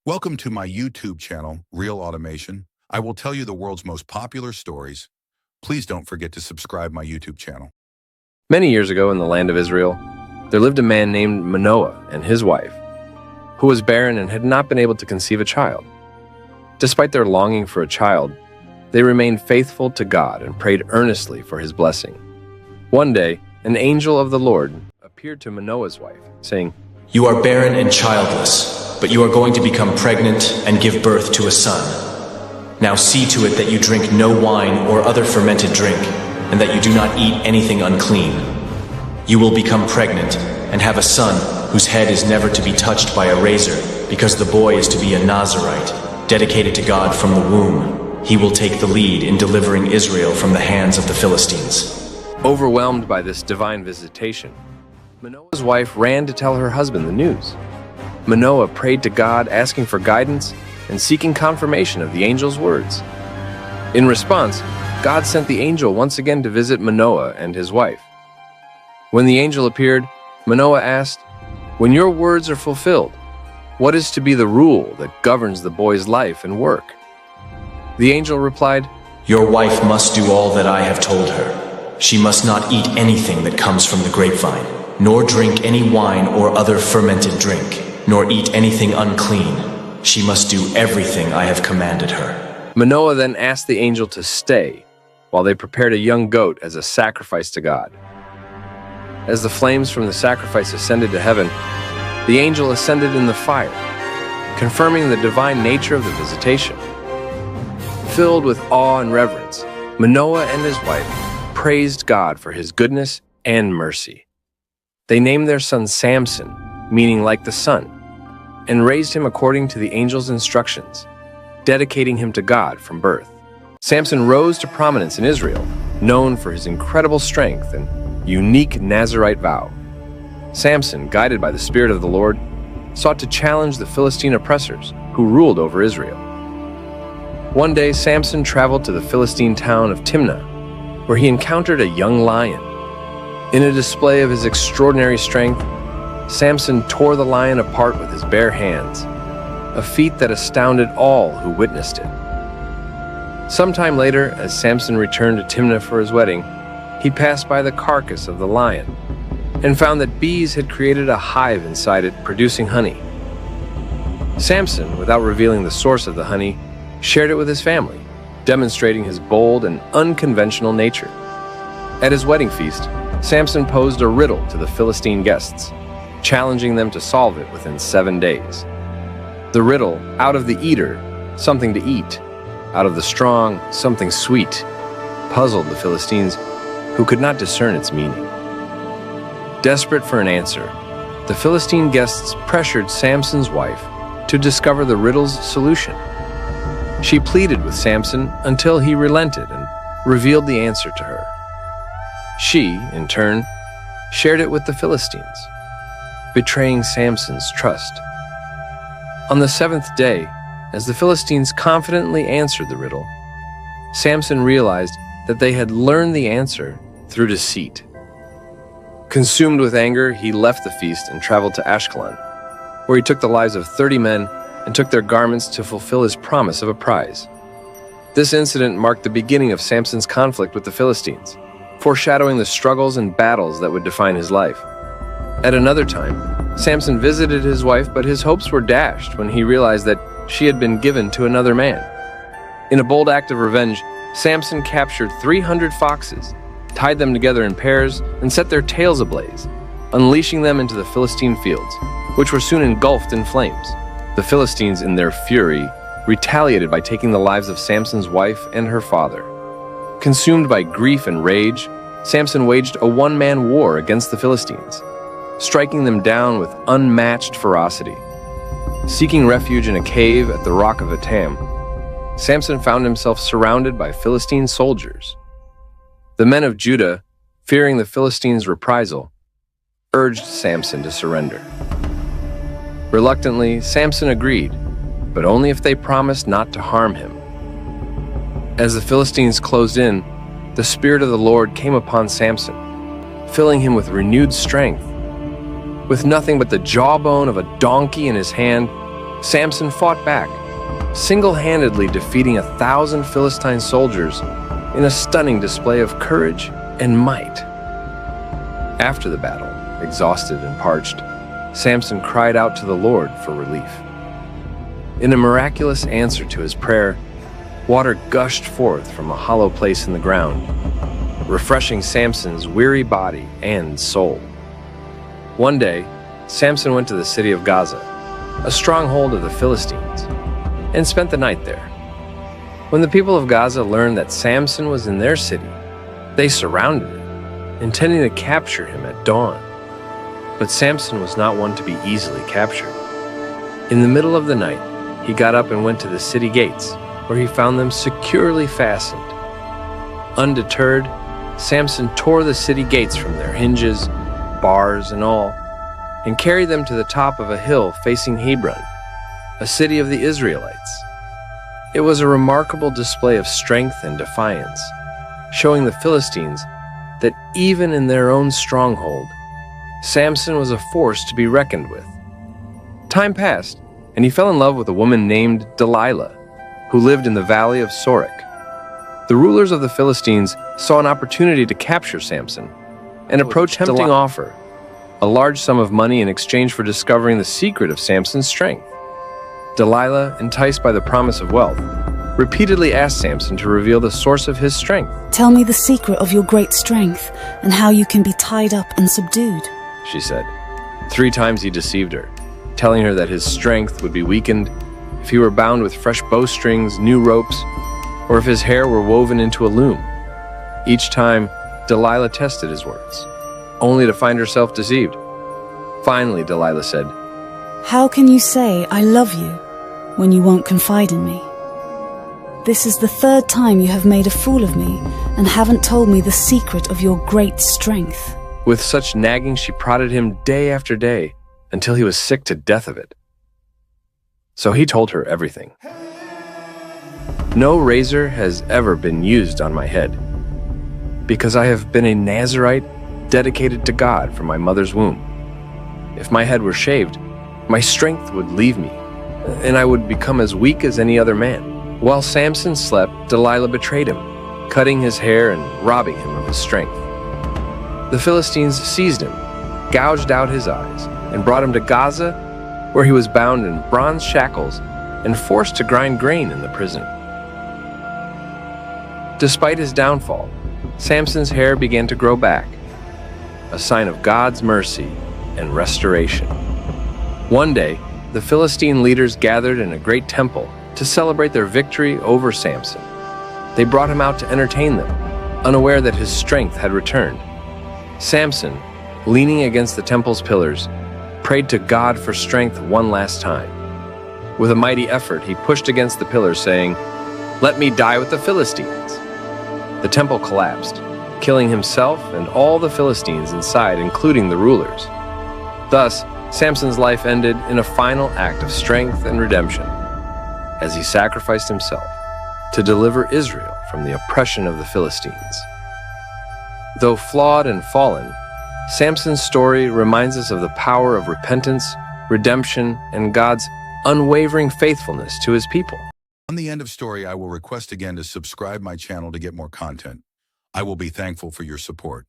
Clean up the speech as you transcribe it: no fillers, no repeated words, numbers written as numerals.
Welcome to my YouTube channel, Real Automation. I will tell you the world's most popular stories. Please don't forget to subscribe my YouTube channel. Many years ago in the land of Israel, there lived a man named Manoah and his wife, who was barren and had not been able to conceive a child. Despite their longing for a child, they remained faithful to God and prayed earnestly for his blessing. One day, an angel of the Lord appeared to Manoah's wife, saying, "You are barren and childless, but you are going to become pregnant and give birth to a son. Now see to it that you drink no wine or other fermented drink, and that you do not eat anything unclean. You will become pregnant and have a son whose head is never to be touched by a razor, because the boy is to be a Nazirite, dedicated to God from the womb. He will take the lead in delivering Israel from the hands of the Philistines." Overwhelmed by this divine visitation, Manoah's wife ran to tell her husband the news. Manoah prayed to God, asking for guidance and seeking confirmation of the angel's words. In response, God sent the angel once again to visit Manoah and his wife. When the angel appeared, Manoah asked, "When your words are fulfilled, what is to be the rule that governs the boy's life and work?" The angel replied, "Your wife must do all that I have told her. She must not eat anything that comes from the grapevine, nor drink any wine or other fermented drink, nor eat anything unclean. She must do everything I have commanded her." Manoah then asked the angel to stay while they prepared a young goat as a sacrifice to God. As the flames from the sacrifice ascended to heaven, the angel ascended in the fire, confirming the divine nature of the visitation. Filled with awe and reverence, Manoah and his wife praised God for his goodness and mercy. They named their son Samson, meaning like the sun, and raised him according to the angel's instructions, dedicating him to God from birth. Samson rose to prominence in Israel, known for his incredible strength and unique Nazirite vow. Samson, guided by the Spirit of the Lord, sought to challenge the Philistine oppressors who ruled over Israel. One day, Samson traveled to the Philistine town of Timnah, where he encountered a young lion. In a display of his extraordinary strength, Samson tore the lion apart with his bare hands, a feat that astounded all who witnessed it. Sometime later, as Samson returned to Timnah for his wedding, he passed by the carcass of the lion and found that bees had created a hive inside it, producing honey. Samson, without revealing the source of the honey, shared it with his family, demonstrating his bold and unconventional nature. At his wedding feast, Samson posed a riddle to the Philistine guests, challenging them to solve it within 7 days. The riddle, out of the eater, something to eat, out of the strong, something sweet, puzzled the Philistines, who could not discern its meaning. Desperate for an answer, the Philistine guests pressured Samson's wife to discover the riddle's solution. She pleaded with Samson until he relented and revealed the answer to her. She, in turn, shared it with the Philistines, betraying Samson's trust. On the 7th day, as the Philistines confidently answered the riddle, Samson realized that they had learned the answer through deceit. Consumed with anger, he left the feast and traveled to Ashkelon, where he took the lives of 30 men and took their garments to fulfill his promise of a prize. This incident marked the beginning of Samson's conflict with the Philistines, foreshadowing the struggles and battles that would define his life. At another time, Samson visited his wife, but his hopes were dashed when he realized that she had been given to another man. In a bold act of revenge, Samson captured 300 foxes, tied them together in pairs, and set their tails ablaze, unleashing them into the Philistine fields, which were soon engulfed in flames. The Philistines, in their fury, retaliated by taking the lives of Samson's wife and her father. Consumed by grief and rage, Samson waged a one-man war against the Philistines, striking them down with unmatched ferocity. Seeking refuge in a cave at the rock of Etam, Samson found himself surrounded by Philistine soldiers. The men of Judah, fearing the Philistines' reprisal, urged Samson to surrender. Reluctantly, Samson agreed, but only if they promised not to harm him. As the Philistines closed in, the Spirit of the Lord came upon Samson, filling him with renewed strength. With nothing but the jawbone of a donkey in his hand, Samson fought back, single-handedly defeating 1,000 Philistine soldiers in a stunning display of courage and might. After the battle, exhausted and parched, Samson cried out to the Lord for relief. In a miraculous answer to his prayer, water gushed forth from a hollow place in the ground, refreshing Samson's weary body and soul. One day, Samson went to the city of Gaza, a stronghold of the Philistines, and spent the night there. When the people of Gaza learned that Samson was in their city, they surrounded it, intending to capture him at dawn. But Samson was not one to be easily captured. In the middle of the night, he got up and went to the city gates, where he found them securely fastened. Undeterred, Samson tore the city gates from their hinges, bars and all, and carried them to the top of a hill facing Hebron, a city of the Israelites. It was a remarkable display of strength and defiance, showing the Philistines that even in their own stronghold, Samson was a force to be reckoned with. Time passed, and he fell in love with a woman named Delilah, who lived in the valley of Sorek. The rulers of the Philistines saw an opportunity to capture Samson and approached him with a tempting offer, a large sum of money in exchange for discovering the secret of Samson's strength. Delilah, enticed by the promise of wealth, repeatedly asked Samson to reveal the source of his strength. "Tell me the secret of your great strength and how you can be tied up and subdued," she said. 3 times he deceived her, telling her that his strength would be weakened if he were bound with fresh bowstrings, new ropes, or if his hair were woven into a loom. Each time, Delilah tested his words, only to find herself deceived. Finally, Delilah said, "How can you say, 'I love you,' when you won't confide in me? This is the 3rd time you have made a fool of me and haven't told me the secret of your great strength." With such nagging, she prodded him day after day until he was sick to death of it. So he told her everything. "No razor has ever been used on my head, because I have been a Nazirite dedicated to God from my mother's womb. If my head were shaved, my strength would leave me, and I would become as weak as any other man." While Samson slept, Delilah betrayed him, cutting his hair and robbing him of his strength. The Philistines seized him, gouged out his eyes, and brought him to Gaza, where he was bound in bronze shackles and forced to grind grain in the prison. Despite his downfall, Samson's hair began to grow back, a sign of God's mercy and restoration. One day, the Philistine leaders gathered in a great temple to celebrate their victory over Samson. They brought him out to entertain them, unaware that his strength had returned. Samson, leaning against the temple's pillars, prayed to God for strength one last time. With a mighty effort, he pushed against the pillars, saying, "Let me die with the Philistines." The temple collapsed, killing himself and all the Philistines inside, including the rulers. Thus, Samson's life ended in a final act of strength and redemption, as he sacrificed himself to deliver Israel from the oppression of the Philistines. Though flawed and fallen, Samson's story reminds us of the power of repentance, redemption, and God's unwavering faithfulness to his people. On the end of story, I will request again to subscribe my channel to get more content. I will be thankful for your support.